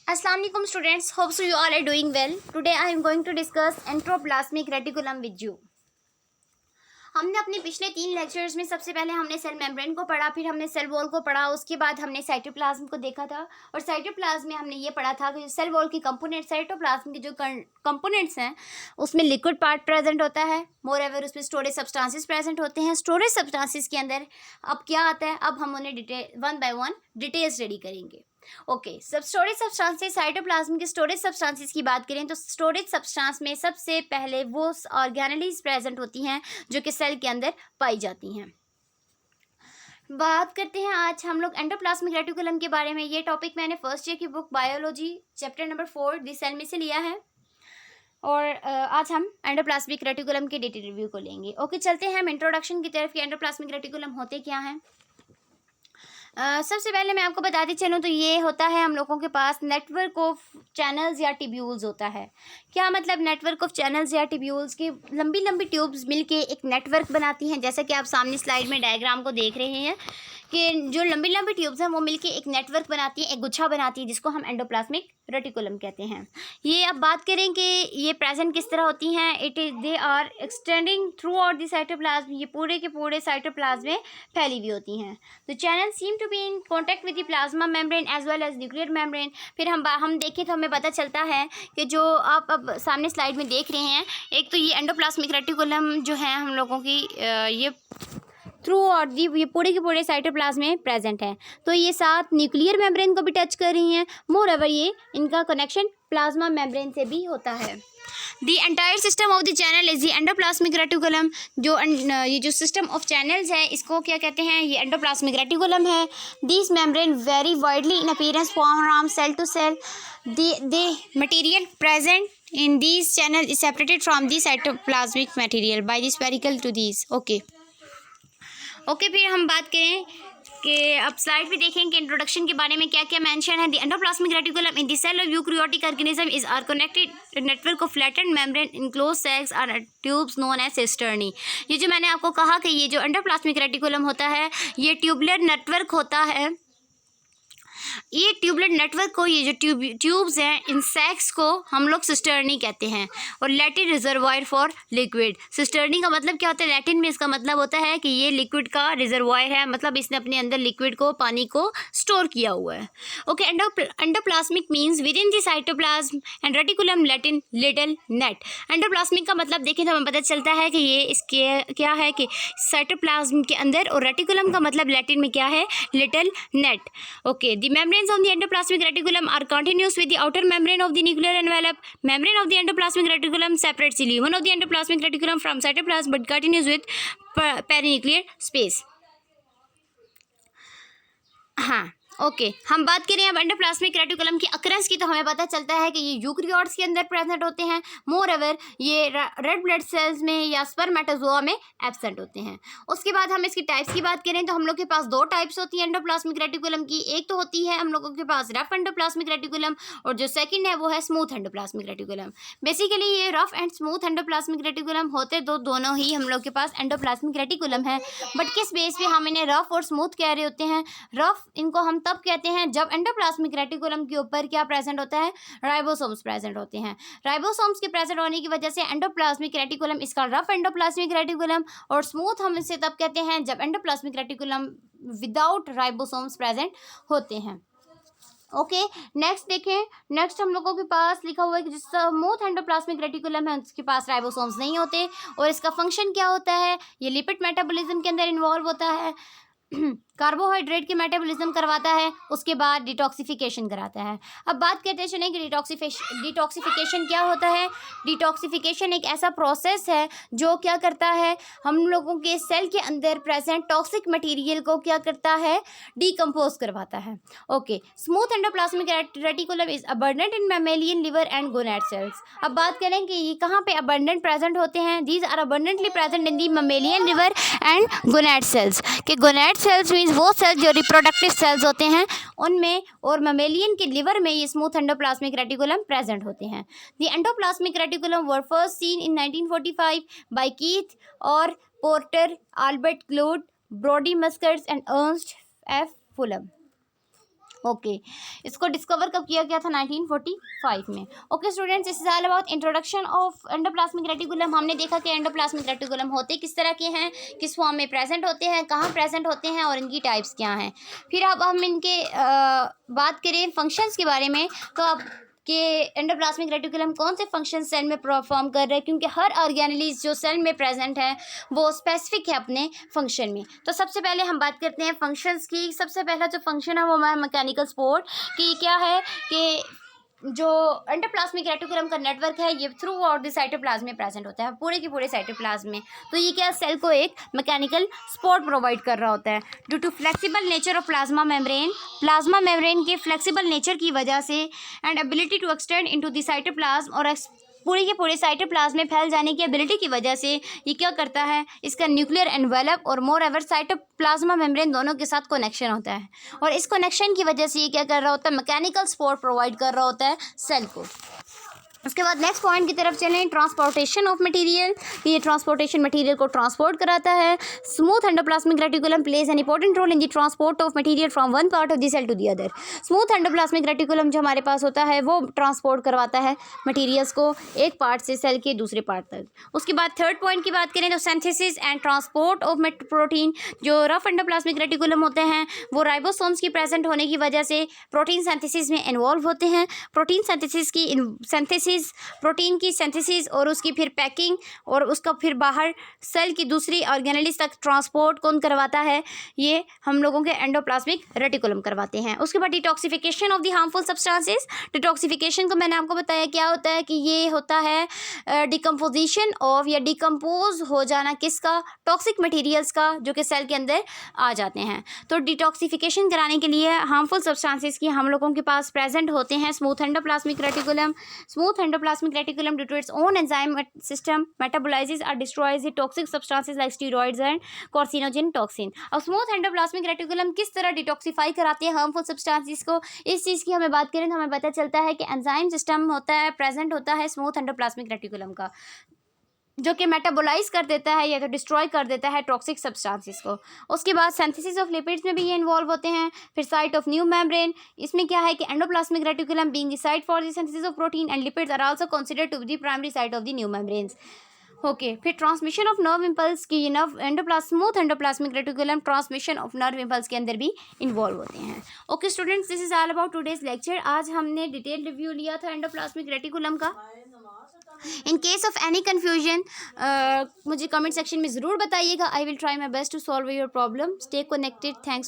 Assalamu alaikum students, hope so you all are doing well. Today I am going to discuss endoplasmic reticulum with you. हमने अपने पिछले 3 lectures में सबसे पहले हमने सेल मेम्ब्रेन को पढ़ा, फिर हमने सेल वॉल को पढ़ा, उसके बाद हमने साइटोप्लाज्म को देखा था। और साइटोप्लाज्म में हमने ये पढ़ा था कि सेल वॉल की कंपोनेंट, साइटोप्लाज्म के जो कंपोनेंट्स हैं उसमें लिक्विड पार्ट प्रेजेंट होता है, मोर एवर उसमें स्टोरेज सब्सटेंसेस प्रेजेंट होते हैं। स्टोरेज सब्सटेंसेस के अंदर अब क्या आता है, अब हम उन्हें one by one details study करेंगे। ओके, सब स्टोरेज सब्सटेंसेस, साइटोप्लाज्म के स्टोरेज सब्सटेंसेस की बात करें तो स्टोरेज सब्सटेंस में सबसे पहले वो ऑर्गेनेलीज प्रेजेंट होती हैं जो कि सेल के अंदर पाई जाती हैं। बात करते हैं आज हम लोग एंडोप्लाज्मिक रेटिकुलम के बारे में। ये टॉपिक मैंने फर्स्ट ईयर की बुक बायोलॉजी चैप्टर नंबर 4 दी सेल में से लिया है और आज हम एंडोप्लाज्मिक रेटिकुलम के डिटेल रिव्यू को लेंगे। ओके, चलते हैं हम इंट्रोडक्शन की तरफ कि एंडोप्लाज्मिक रेटिकुलम होते क्या हैं। सबसे पहले मैं आपको बताती चलूँ तो ये होता है हम लोगों के पास नेटवर्क ऑफ चैनल्स या टिब्यूल्स होता है। क्या मतलब नेटवर्क ऑफ चैनल्स या टिब्यूल्स की लंबी लंबी ट्यूब्स मिलके एक नेटवर्क बनाती हैं। जैसा कि आप सामने स्लाइड में डायग्राम को देख रहे हैं कि जो लंबी लंबी ट्यूब्स हैं वो मिलके एक नेटवर्क बनाती है, एक गुच्छा बनाती है, जिसको हम एंडोप्लाज्मिक रेटिकुलम कहते हैं। ये अब बात करें कि ये प्रेजेंट किस तरह होती हैं। They are extending throughout the cytoplasm, ये पूरे के पूरे साइटोप्लाज्म में फैली हुई होती हैं। तो channel seem to be in contact with the plasma membrane as well as nuclear membrane. फिर हम देखें तो हमें पता चलता है कि जो आप अब सामने स्लाइड में देख रहे हैं, एक तो ये एंडोप्लाज्मिक रेटिकुलम जो है हम लोगों की ये थ्रू और ये पूरे के पूरे साइटोप्लाज्म में प्रेजेंट है। तो ये साथ न्यूक्लियर मेम्ब्रेन को भी टच कर रही हैं। मोर एवर ये इनका कनेक्शन प्लाज्मा मेम्ब्रेन से भी होता है। The entire system of the channel is the endoplasmic reticulum. ये जो सिस्टम ऑफ चैनल्स है इसको क्या कहते हैं, ये एंडोप्लाज्मिक रेटिकुलम है। This membrane very widely in appearance from cell to cell. The material present in these channel is separated from the cytoplasmic material by the spherical to these. Okay, फिर हम बात करें कि अब स्लाइड पे देखें कि इंट्रोडक्शन के बारे में क्या क्या मेंशन है। The endoplasmic reticulum in the cell of eukaryotic organism is are connected network of flattened membrane enclosed cells or tubes known as cisternae. ये जो मैंने आपको कहा कि ये जो एंडोप्लाज्मिक रेटिकुलम होता है ये ट्यूबुलर नेटवर्क होता है। ये ट्यूबलेट नेटवर्क को, ये जो ट्यूब्स हैं, इन सैक्स को हम लोग सिस्टर्नी कहते हैं। और Latin reservoir for liquid. Cisternae का मतलब क्या होता है, लैटिन में इसका मतलब होता है कि ये लिक्विड का रिजर्वायर है, मतलब इसने अपने अंदर लिक्विड को, पानी को स्टोर किया हुआ है। Okay, endoplasmic means with in the cytoplasm and reticulum Latin little net. Endoplasmic का मतलब देखें तो हमें पता चलता है कि ये इसके क्या है कि साइटोप्लाज्म के अंदर, और रेटिकुलम का मतलब लैटिन में क्या है, little net. Okay, the membranes of the endoplasmic reticulum are continuous with the outer membrane of the nuclear envelope. Membrane of the endoplasmic reticulum separates the lumen of the endoplasmic reticulum from cytoplasm but continues with perinuclear space. हाँ, okay, हम बात करें अब endoplasmic reticulum की occurrence की तो हमें पता चलता है कि ये यूकैरियोट्स के अंदर प्रेजेंट होते हैं। मोर एवर ये रेड ब्लड सेल्स में या स्पर्मेटोजोआ में एब्सेंट होते हैं। उसके बाद हम इसकी टाइप्स की बात करें तो हम लोग के पास 2 टाइप्स होती है एंडोप्लाज्मिक रेटिकुलम की। एक तो होती है हम लोगों के पास रफ एंडोप्लाज्मिक रेटिकुलम और जो सेकंड है वो है स्मूथ एंडोप्लाज्मिक रेटिकुलम। बेसिकली ये rough and smooth endoplasmic reticulum होते तो दोनों ही हम लोग के पास एंडोप्लाज्मिक रेटिकुलम है, बट किस बेस पे हम इन्हें रफ और स्मूथ कह रहे होते हैं। रफ इनको हम तब कहते हैं जब एंडोप्लाज्मिक रेटिकुलम के ऊपर क्या प्रेजेंट होता है, राइबोसोम्स प्रेजेंट होते हैं। राइबोसोम्स के प्रेजेंट होने की वजह से एंडोप्लाज्मिक रेटिकुलम इसका रफ एंडोप्लाज्मिक रेटिकुलम, और स्मूथ हम इसे तब कहते हैं जब endoplasmic reticulum without ribosomes present होते हैं। ओके, नेक्स्ट देखें। नेक्स्ट हम लोगों के पास लिखा हुआ है कि जिस स्मूथ एंडोप्लाज्मिक रेटिकुलम है उसके पास राइबोसोम्स नहीं होते, और इसका फंक्शन क्या होता है, ये लिपिड मेटाबॉलिज्म के अंदर इन्वॉल्व होता है, कार्बोहाइड्रेट के मेटाबॉलिज्म करवाता है, उसके बाद डिटॉक्सिफिकेशन कराता है। अब बात करते चलें कि डिटॉक्सिफिकेशन क्या होता है। डिटॉक्सिफिकेशन एक ऐसा प्रोसेस है जो क्या करता है, हम लोगों के सेल के अंदर प्रेजेंट टॉक्सिक मटेरियल को क्या करता है, डिकम्पोज करवाता है। Okay, smooth endoplasmic reticulum is abundant in mammalian liver and gonad cells. अब बात करें कि ये कहाँ पे अबंडेंट प्रेजेंट होते हैं। These are abundantly present in the mammalian liver and gonad cells. कि गोनैड सेल्स मीन्स वो सेल्स जो रिप्रोडक्टिव सेल्स होते हैं उनमें, और ममेलियन के लिवर में ये स्मूथ एंडोप्लाज्मिक रेटिकुलम प्रेजेंट होते हैं। The endoplasmic reticulum were first seen in 1945 by Keith R Porter, Albert Claude, Brody Meskers and Ernst F Fullam. Okay इसको डिस्कवर कब किया गया था 1945 में। Okay students, this is all about introduction of endoplasmic reticulum. हमने देखा कि endoplasmic reticulum होते किस तरह के हैं, किस फॉर्म में प्रेजेंट होते हैं, कहाँ प्रेजेंट होते हैं और इनकी टाइप्स क्या हैं। फिर अब हम इनके बात करें फंक्शंस के बारे में, तो अब कि एंडोप्लाज्मिक रेटिकुलम कौन से फंक्शन सेल में परफॉर्म कर रहे हैं, क्योंकि हर ऑर्गेनेलिज जो सेल में प्रेजेंट है वो स्पेसिफिक है अपने फंक्शन में। तो सबसे पहले हम बात करते हैं फंक्शंस की। सबसे पहला जो फंक्शन है वो है मैकेनिकल सपोर्ट, कि क्या है कि जो एंडोप्लाज्मिक रेटिकुलम का नेटवर्क है ये थ्रू आउट द साइटोप्लाज्म में प्रेजेंट होता है, पूरे के पूरे साइटोप्लाज्म में। तो ये क्या सेल को एक मैकेनिकल सपोर्ट प्रोवाइड कर रहा होता है। Due to flexible nature of plasma membrane के फ्लेक्सिबल नेचर की वजह से and ability to extend into the cytoplasm, और पूरे के पूरे साइटोप्लाज्म में फैल जाने की एबिलिटी की वजह से ये क्या करता है, इसका न्यूक्लियर एनवेलप और मोर एवर साइटोप्लाज्मा मेम्ब्रेन दोनों के साथ कनेक्शन होता है, और इस कनेक्शन की वजह से ये क्या कर रहा होता है, मैकेनिकल सपोर्ट प्रोवाइड कर रहा होता है सेल को। उसके बाद नेक्स्ट पॉइंट की तरफ चलें, ट्रांसपोर्टेशन ऑफ मटेरियल। ये ट्रांसपोर्टेशन मटेरियल को ट्रांसपोर्ट कराता है। Smooth endoplasmic reticulum plays an important role in the transport of material from one part of the cell to the other. Smooth endoplasmic reticulum जो हमारे पास होता है वो ट्रांसपोर्ट करवाता है मटेरियल्स को एक पार्ट से सेल के दूसरे पार्ट तक। उसके बाद थर्ड पॉइंट की बात करें तो synthesis and transport of protein. जो रफ एंडोप्लाज्मिक रेटिकुलम होते हैं वो राइबोसोम्स की प्रेजेंट होने की वजह से प्रोटीन सिंथेसिस में इन्वॉल्व होते हैं। प्रोटीन की सिंथेसिस और उसकी फिर पैकिंग और उसका फिर बाहर सेल की दूसरी ऑर्गेनेलिस तक ट्रांसपोर्ट कौन करवाता है, ये हम लोगों के एंडोप्लाज्मिक रेटिकुलम करवाते हैं। उसके बाद detoxification of the harmful substances. Detoxification को मैंने आपको बताया क्या होता है, कि ये होता है डिकम्पोजिशन ऑफ या डिकम्पोज हो जाना किसका, टॉक्सिक मटेरियल्स का, जो कि सेल के अंदर आ जाते हैं। तो डिटॉक्सिफिकेशन कराने के लिए हार्मफुल सब्सटेंसेस की हम लोगों के पास प्रेजेंट होते हैं smooth endoplasmic reticulum. Smooth endoplasmic reticulum due to its own enzyme system metabolizes or destroys the toxic substances like steroids and carcinogen toxin। अब स्मूथ एंडोप्लाज्मिक रेटिकुलम किस तरह डिटॉक्सिफाई कराते हैं हार्मफुल सब्सटेंसेस को, इस चीज़ की हमें बात करें तो हमें पता चलता है कि एंजाइम सिस्टम होता है, प्रेजेंट होता है स्मूथ एंडोप्लाज्मिक रेटिकुलम का, जो कि मेटाबोलाइज कर देता है या तो डिस्ट्रॉय कर देता है टॉक्सिक सब्सटेंसेस को। उसके बाद सिंथेसिस ऑफ लिपिड्स में भी ये इन्वॉल्व होते हैं। फिर साइट ऑफ न्यू मेम्ब्रेन, इसमें क्या है कि endoplasmic reticulum being the site for the synthesis of protein and lipids are also considered to be the primary site of the new membranes. Okay फिर ट्रांसमिशन ऑफ नर्व इम्पल्स की smooth endoplasmic reticulum transmission of nerve impulse के अंदर भी involve होते हैं। Okay students, this is all about today's lecture. आज हमने detail review लिया था एंडोप्लाज्मिक रेटिकुलम का। In case of any confusion मुझे कमेंट सेक्शन में ज़रूर बताइएगा। I will try my best to solve your problem. Stay connected. Thanks.